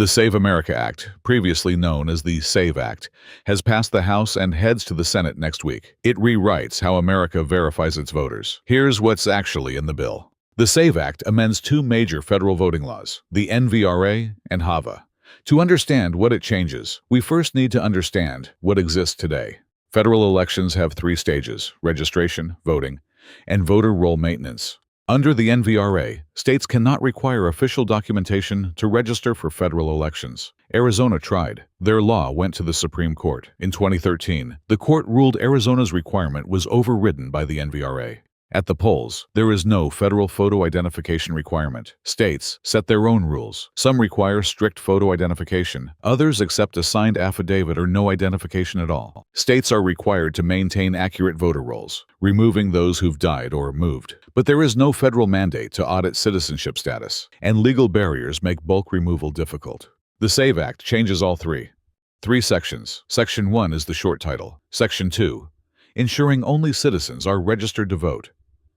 The Save America Act, previously known as the SAVE Act, has passed the House and heads to the Senate next week. It rewrites how America verifies its voters. Here's what's actually in the bill. The SAVE Act amends two major federal voting laws, the NVRA and HAVA. To understand what it changes, we first need to understand what exists today. Federal elections have three stages: registration, voting, and voter roll maintenance. Under the NVRA, states cannot require official documentation to register for federal elections. Arizona tried. Their law went to the Supreme Court. In 2013, the court ruled Arizona's requirement was overridden by the NVRA. At the polls, there is no federal photo identification requirement. States set their own rules. Some require strict photo identification. Others accept a signed affidavit or no identification at all. States are required to maintain accurate voter rolls, removing those who've died or moved. But there is no federal mandate to audit citizenship status, and legal barriers make bulk removal difficult. The SAVE Act changes all three sections. Section 1 is the short title. Section 2, ensuring only citizens are registered to vote.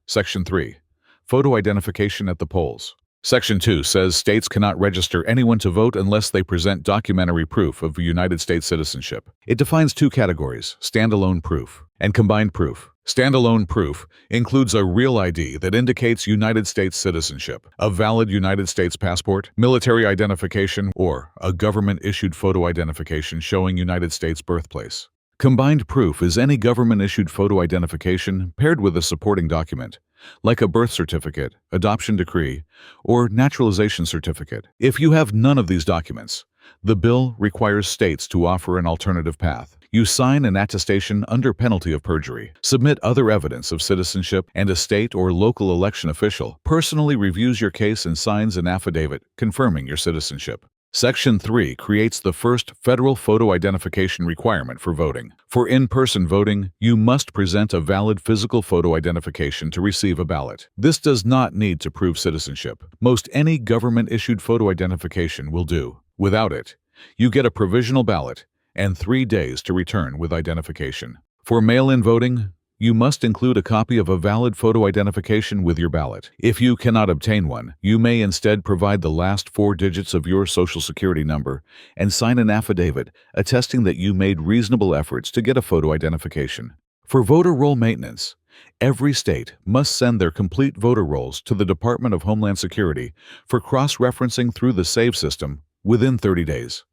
Section 3, photo identification at the polls. Section 2 says states cannot register anyone to vote unless they present documentary proof of United States citizenship. It defines two categories: standalone proof and combined proof. Standalone proof includes a real ID that indicates United States citizenship, a valid United States passport, military identification, or a government-issued photo identification showing United States birthplace. Combined proof is any government-issued photo identification paired with a supporting document, like a birth certificate, adoption decree, or naturalization certificate. If you have none of these documents, the bill requires states to offer an alternative path. You sign an attestation under penalty of perjury, submit other evidence of citizenship, and a state or local election official personally reviews your case and signs an affidavit confirming your citizenship. Section 3 creates the first federal photo identification requirement for voting. For in-person voting, you must present a valid physical photo identification to receive a ballot. This does not need to prove citizenship. Most any government-issued photo identification will do. Without it, you get a provisional ballot and 3 days to return with identification. For mail-in voting, you must include a copy of a valid photo identification with your ballot. If you cannot obtain one, you may instead provide the last 4 digits of your Social Security number and sign an affidavit attesting that you made reasonable efforts to get a photo identification. For voter roll maintenance, every state must send their complete voter rolls to the Department of Homeland Security for cross-referencing through the SAVE system within 30 days.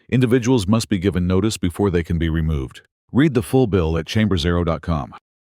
Individuals must be given notice before they can be removed. Read the full bill at chamberzero.com.